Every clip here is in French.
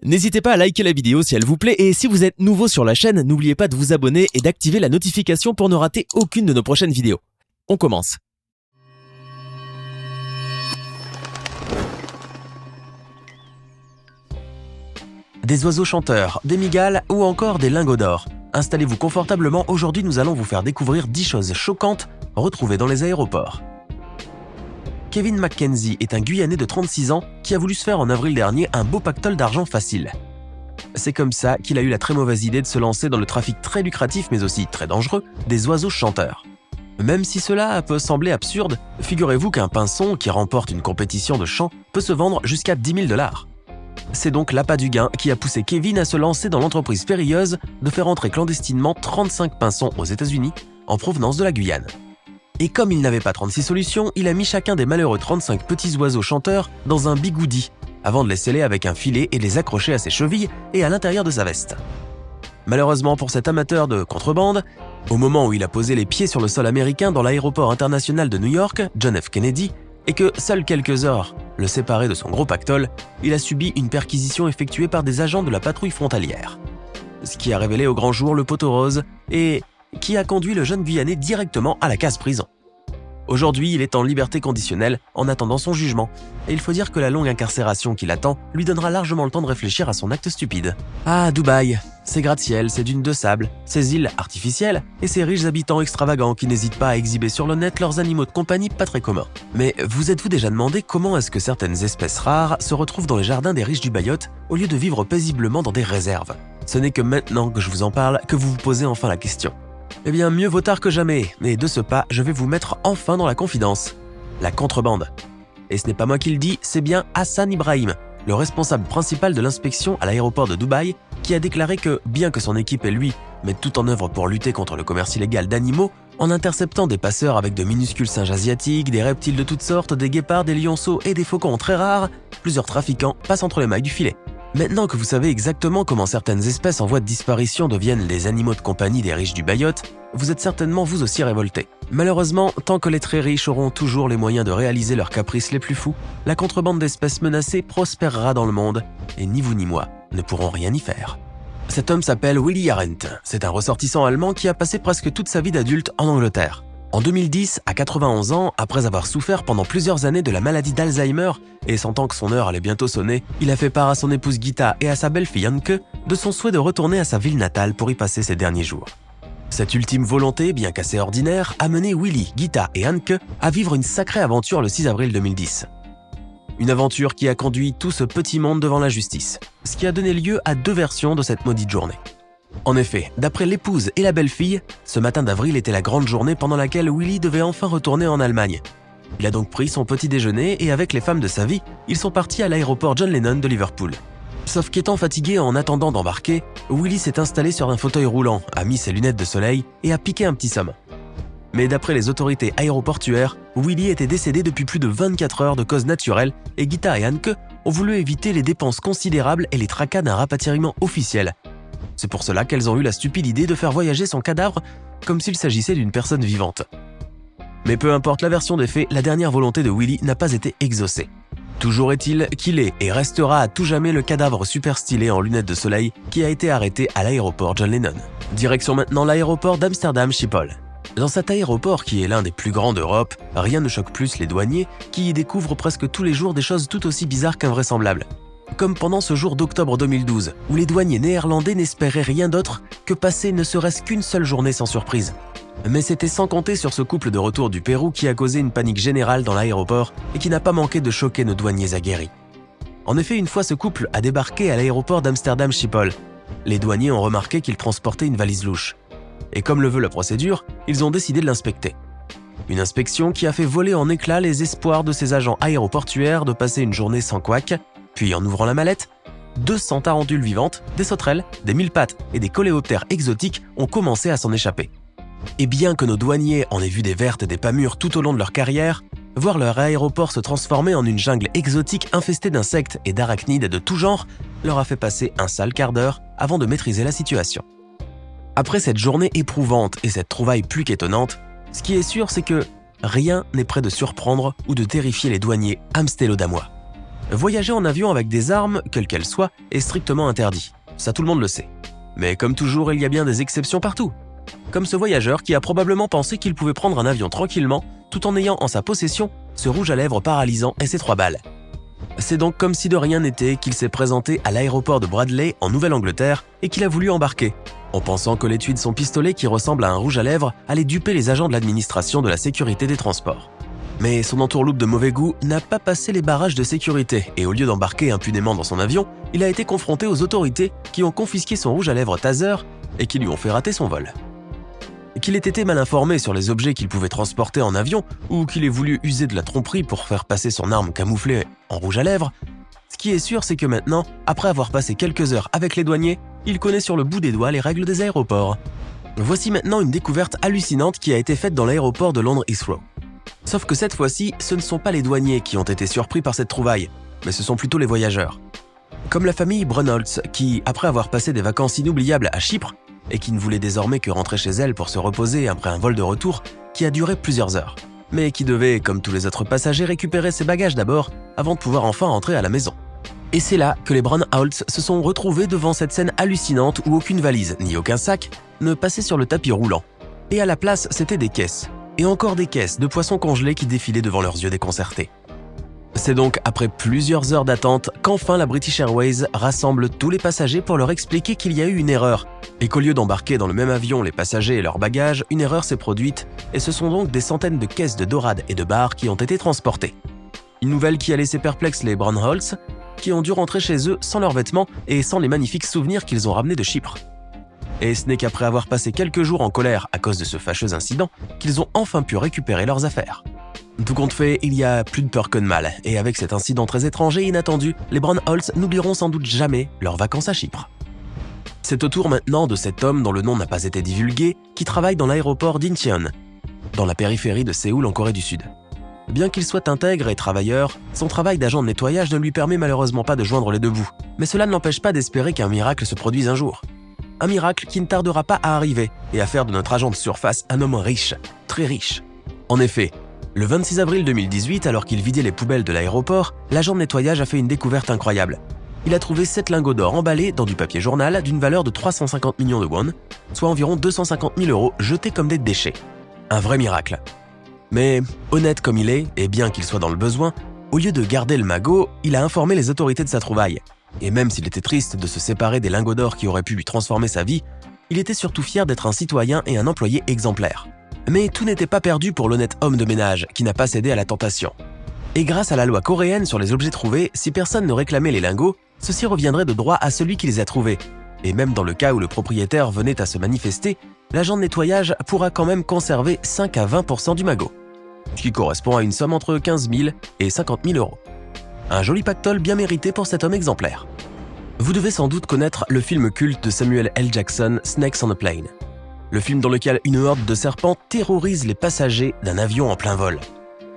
N'hésitez pas à liker la vidéo si elle vous plaît et si vous êtes nouveau sur la chaîne, n'oubliez pas de vous abonner et d'activer la notification pour ne rater aucune de nos prochaines vidéos. On commence. Des oiseaux chanteurs, des mygales ou encore des lingots d'or. Installez-vous confortablement, aujourd'hui nous allons vous faire découvrir 10 choses choquantes retrouvées dans les aéroports. Kevin McKenzie est un Guyanais de 36 ans qui a voulu se faire en avril dernier un beau pactole d'argent facile. C'est comme ça qu'il a eu la très mauvaise idée de se lancer dans le trafic très lucratif mais aussi très dangereux des oiseaux chanteurs. Même si cela peut sembler absurde, figurez-vous qu'un pinson qui remporte une compétition de chant peut se vendre jusqu'à 10 000 $. C'est donc l'appât du gain qui a poussé Kevin à se lancer dans l'entreprise périlleuse de faire entrer clandestinement 35 pinsons aux États-Unis en provenance de la Guyane. Et comme il n'avait pas 36 solutions, il a mis chacun des malheureux 35 petits oiseaux chanteurs dans un bigoudi avant de les sceller avec un filet et de les accrocher à ses chevilles et à l'intérieur de sa veste. Malheureusement pour cet amateur de contrebande, au moment où il a posé les pieds sur le sol américain dans l'aéroport international de New York, John F. Kennedy, et que seules quelques heures le séparaient de son gros pactole, il a subi une perquisition effectuée par des agents de la patrouille frontalière. Ce qui a révélé au grand jour le poteau rose et qui a conduit le jeune Guyanais directement à la case prison. Aujourd'hui, il est en liberté conditionnelle en attendant son jugement, et il faut dire que la longue incarcération qui l'attend lui donnera largement le temps de réfléchir à son acte stupide. Ah, Dubaï, ses gratte-ciel, ses dunes de sable, ses îles artificielles et ses riches habitants extravagants qui n'hésitent pas à exhiber sur le net leurs animaux de compagnie pas très communs. Mais vous êtes-vous déjà demandé comment est-ce que certaines espèces rares se retrouvent dans les jardins des riches du Mayotte au lieu de vivre paisiblement dans des réserves? Ce n'est que maintenant que je vous en parle que vous vous posez enfin la question. Eh bien, mieux vaut tard que jamais, et de ce pas, je vais vous mettre enfin dans la confidence. La contrebande. Et ce n'est pas moi qui le dis, c'est bien Hassan Ibrahim, le responsable principal de l'inspection à l'aéroport de Dubaï, qui a déclaré que, bien que son équipe et lui mettent tout en œuvre pour lutter contre le commerce illégal d'animaux, en interceptant des passeurs avec de minuscules singes asiatiques, des reptiles de toutes sortes, des guépards, des lionceaux et des faucons très rares, plusieurs trafiquants passent entre les mailles du filet. Maintenant que vous savez exactement comment certaines espèces en voie de disparition deviennent les animaux de compagnie des riches du Mayotte, vous êtes certainement vous aussi révoltés. Malheureusement, tant que les très riches auront toujours les moyens de réaliser leurs caprices les plus fous, la contrebande d'espèces menacées prospérera dans le monde, et ni vous ni moi ne pourrons rien y faire. Cet homme s'appelle Willy Arendt. C'est un ressortissant allemand qui a passé presque toute sa vie d'adulte en Angleterre. En 2010, à 91 ans, après avoir souffert pendant plusieurs années de la maladie d'Alzheimer et sentant que son heure allait bientôt sonner, il a fait part à son épouse Gita et à sa belle-fille Anke de son souhait de retourner à sa ville natale pour y passer ses derniers jours. Cette ultime volonté, bien qu'assez ordinaire, a mené Willy, Gita et Anke à vivre une sacrée aventure le 6 avril 2010. Une aventure qui a conduit tout ce petit monde devant la justice, ce qui a donné lieu à 2 versions de cette maudite journée. En effet, d'après l'épouse et la belle-fille, ce matin d'avril était la grande journée pendant laquelle Willy devait enfin retourner en Allemagne. Il a donc pris son petit déjeuner et avec les femmes de sa vie, ils sont partis à l'aéroport John Lennon de Liverpool. Sauf qu'étant fatigué en attendant d'embarquer, Willy s'est installé sur un fauteuil roulant, a mis ses lunettes de soleil et a piqué un petit somme. Mais d'après les autorités aéroportuaires, Willy était décédé depuis plus de 24 heures de cause naturelle et Gita et Anke ont voulu éviter les dépenses considérables et les tracas d'un rapatriement officiel. C'est pour cela qu'elles ont eu la stupide idée de faire voyager son cadavre comme s'il s'agissait d'une personne vivante. Mais peu importe la version des faits, la dernière volonté de Willy n'a pas été exaucée. Toujours est-il qu'il est et restera à tout jamais le cadavre super stylé en lunettes de soleil qui a été arrêté à l'aéroport John Lennon. Direction maintenant l'aéroport d'Amsterdam Schiphol. Dans cet aéroport qui est l'un des plus grands d'Europe, rien ne choque plus les douaniers qui y découvrent presque tous les jours des choses tout aussi bizarres qu'invraisemblables. Comme pendant ce jour d'octobre 2012, où les douaniers néerlandais n'espéraient rien d'autre que passer ne serait-ce qu'une seule journée sans surprise. Mais c'était sans compter sur ce couple de retour du Pérou qui a causé une panique générale dans l'aéroport et qui n'a pas manqué de choquer nos douaniers aguerris. En effet, une fois ce couple a débarqué à l'aéroport d'Amsterdam Schiphol, les douaniers ont remarqué qu'il transportait une valise louche. Et comme le veut la procédure, ils ont décidé de l'inspecter. Une inspection qui a fait voler en éclats les espoirs de ces agents aéroportuaires de passer une journée sans couac. Puis en ouvrant la mallette, 200 tarentules vivantes, des sauterelles, des mille-pattes et des coléoptères exotiques ont commencé à s'en échapper. Et bien que nos douaniers en aient vu des vertes et des pas mûres tout au long de leur carrière, voir leur aéroport se transformer en une jungle exotique infestée d'insectes et d'arachnides de tout genre leur a fait passer un sale quart d'heure avant de maîtriser la situation. Après cette journée éprouvante et cette trouvaille plus qu'étonnante, ce qui est sûr c'est que rien n'est près de surprendre ou de terrifier les douaniers amstélodamois. Voyager en avion avec des armes, quelles qu'elles soient, est strictement interdit. Ça, tout le monde le sait. Mais comme toujours, il y a bien des exceptions partout. Comme ce voyageur qui a probablement pensé qu'il pouvait prendre un avion tranquillement, tout en ayant en sa possession ce rouge à lèvres paralysant et ses 3 balles. C'est donc comme si de rien n'était qu'il s'est présenté à l'aéroport de Bradley en Nouvelle-Angleterre et qu'il a voulu embarquer, en pensant que l'étui de son pistolet qui ressemble à un rouge à lèvres allait duper les agents de l'administration de la sécurité des transports. Mais son entourloupe de mauvais goût n'a pas passé les barrages de sécurité et au lieu d'embarquer impunément dans son avion, il a été confronté aux autorités qui ont confisqué son rouge à lèvres taser et qui lui ont fait rater son vol. Qu'il ait été mal informé sur les objets qu'il pouvait transporter en avion ou qu'il ait voulu user de la tromperie pour faire passer son arme camouflée en rouge à lèvres, ce qui est sûr, c'est que maintenant, après avoir passé quelques heures avec les douaniers, il connaît sur le bout des doigts les règles des aéroports. Voici maintenant une découverte hallucinante qui a été faite dans l'aéroport de Londres Heathrow. Sauf que cette fois-ci, ce ne sont pas les douaniers qui ont été surpris par cette trouvaille, mais ce sont plutôt les voyageurs. Comme la famille Brunholtz qui, après avoir passé des vacances inoubliables à Chypre, et qui ne voulait désormais que rentrer chez elle pour se reposer après un vol de retour qui a duré plusieurs heures, mais qui devait, comme tous les autres passagers, récupérer ses bagages d'abord avant de pouvoir enfin rentrer à la maison. Et c'est là que les Brunholtz se sont retrouvés devant cette scène hallucinante où aucune valise, ni aucun sac, ne passait sur le tapis roulant. Et à la place, c'était des caisses, et encore des caisses de poissons congelés qui défilaient devant leurs yeux déconcertés. C'est donc après plusieurs heures d'attente qu'enfin la British Airways rassemble tous les passagers pour leur expliquer qu'il y a eu une erreur et qu'au lieu d'embarquer dans le même avion les passagers et leurs bagages, une erreur s'est produite et ce sont donc des centaines de caisses de dorades et de bars qui ont été transportées. Une nouvelle qui a laissé perplexes les Brunholtz qui ont dû rentrer chez eux sans leurs vêtements et sans les magnifiques souvenirs qu'ils ont ramenés de Chypre. Et ce n'est qu'après avoir passé quelques jours en colère à cause de ce fâcheux incident qu'ils ont enfin pu récupérer leurs affaires. Tout compte fait, il y a plus de peur que de mal, et avec cet incident très étrange et inattendu, les Brunholtz n'oublieront sans doute jamais leurs vacances à Chypre. C'est au tour maintenant de cet homme dont le nom n'a pas été divulgué, qui travaille dans l'aéroport d'Incheon, dans la périphérie de Séoul en Corée du Sud. Bien qu'il soit intègre et travailleur, son travail d'agent de nettoyage ne lui permet malheureusement pas de joindre les deux bouts, mais cela ne l'empêche pas d'espérer qu'un miracle se produise un jour. Un miracle qui ne tardera pas à arriver et à faire de notre agent de surface un homme riche, très riche. En effet, le 26 avril 2018, alors qu'il vidait les poubelles de l'aéroport, l'agent de nettoyage a fait une découverte incroyable. Il a trouvé 7 lingots d'or emballés dans du papier journal d'une valeur de 350 millions de won, soit environ 250 000 € jetés comme des déchets. Un vrai miracle. Mais, honnête comme il est, et bien qu'il soit dans le besoin, au lieu de garder le magot, il a informé les autorités de sa trouvaille. Et même s'il était triste de se séparer des lingots d'or qui auraient pu lui transformer sa vie, il était surtout fier d'être un citoyen et un employé exemplaire. Mais tout n'était pas perdu pour l'honnête homme de ménage qui n'a pas cédé à la tentation. Et grâce à la loi coréenne sur les objets trouvés, si personne ne réclamait les lingots, ceux-ci reviendraient de droit à celui qui les a trouvés. Et même dans le cas où le propriétaire venait à se manifester, l'agent de nettoyage pourra quand même conserver 5 à 20% du magot, ce qui correspond à une somme entre 15 000 et 50 000 €. Un joli pactole bien mérité pour cet homme exemplaire. Vous devez sans doute connaître le film culte de Samuel L. Jackson, Snakes on a Plane. Le film dans lequel une horde de serpents terrorise les passagers d'un avion en plein vol.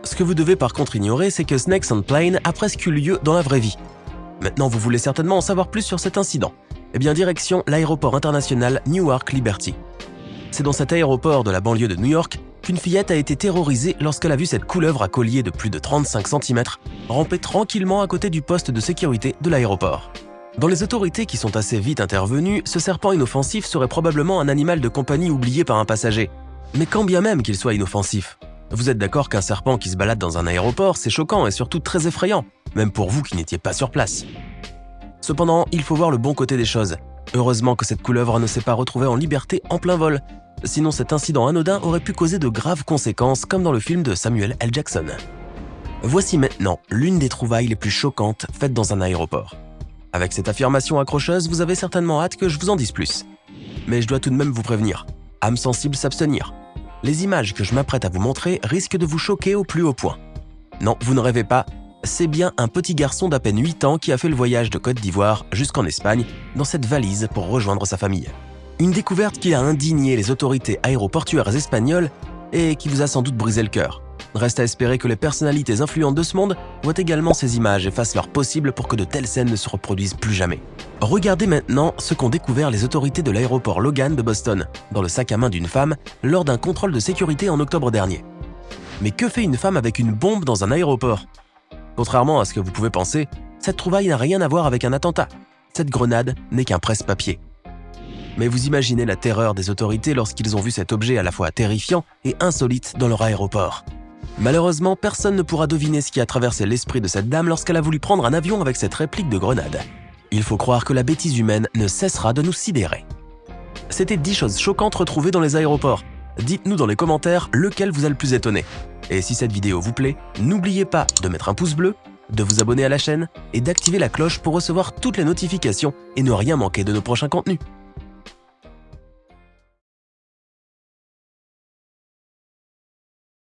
Ce que vous devez par contre ignorer, c'est que Snakes on a Plane a presque eu lieu dans la vraie vie. Maintenant, vous voulez certainement en savoir plus sur cet incident. Eh bien, direction l'aéroport international Newark Liberty. C'est dans cet aéroport de la banlieue de New York qu'une fillette a été terrorisée lorsqu'elle a vu cette couleuvre à collier de plus de 35 cm ramper tranquillement à côté du poste de sécurité de l'aéroport. Dans les autorités qui sont assez vite intervenues, ce serpent inoffensif serait probablement un animal de compagnie oublié par un passager. Mais quand bien même qu'il soit inoffensif, vous êtes d'accord qu'un serpent qui se balade dans un aéroport, c'est choquant et surtout très effrayant, même pour vous qui n'étiez pas sur place. Cependant, il faut voir le bon côté des choses. Heureusement que cette couleuvre ne s'est pas retrouvée en liberté en plein vol. Sinon cet incident anodin aurait pu causer de graves conséquences comme dans le film de Samuel L. Jackson. Voici maintenant l'une des trouvailles les plus choquantes faites dans un aéroport. Avec cette affirmation accrocheuse, vous avez certainement hâte que je vous en dise plus. Mais je dois tout de même vous prévenir, âme sensible s'abstenir. Les images que je m'apprête à vous montrer risquent de vous choquer au plus haut point. Non, vous ne rêvez pas, c'est bien un petit garçon d'à peine 8 ans qui a fait le voyage de Côte d'Ivoire jusqu'en Espagne dans cette valise pour rejoindre sa famille. Une découverte qui a indigné les autorités aéroportuaires espagnoles et qui vous a sans doute brisé le cœur. Reste à espérer que les personnalités influentes de ce monde voient également ces images et fassent leur possible pour que de telles scènes ne se reproduisent plus jamais. Regardez maintenant ce qu'ont découvert les autorités de l'aéroport Logan de Boston, dans le sac à main d'une femme, lors d'un contrôle de sécurité en octobre dernier. Mais que fait une femme avec une bombe dans un aéroport ? Contrairement à ce que vous pouvez penser, cette trouvaille n'a rien à voir avec un attentat. Cette grenade n'est qu'un presse-papier. Mais vous imaginez la terreur des autorités lorsqu'ils ont vu cet objet à la fois terrifiant et insolite dans leur aéroport. Malheureusement, personne ne pourra deviner ce qui a traversé l'esprit de cette dame lorsqu'elle a voulu prendre un avion avec cette réplique de grenade. Il faut croire que la bêtise humaine ne cessera de nous sidérer. C'était 10 choses choquantes retrouvées dans les aéroports. Dites-nous dans les commentaires lequel vous a le plus étonné. Et si cette vidéo vous plaît, n'oubliez pas de mettre un pouce bleu, de vous abonner à la chaîne et d'activer la cloche pour recevoir toutes les notifications et ne rien manquer de nos prochains contenus.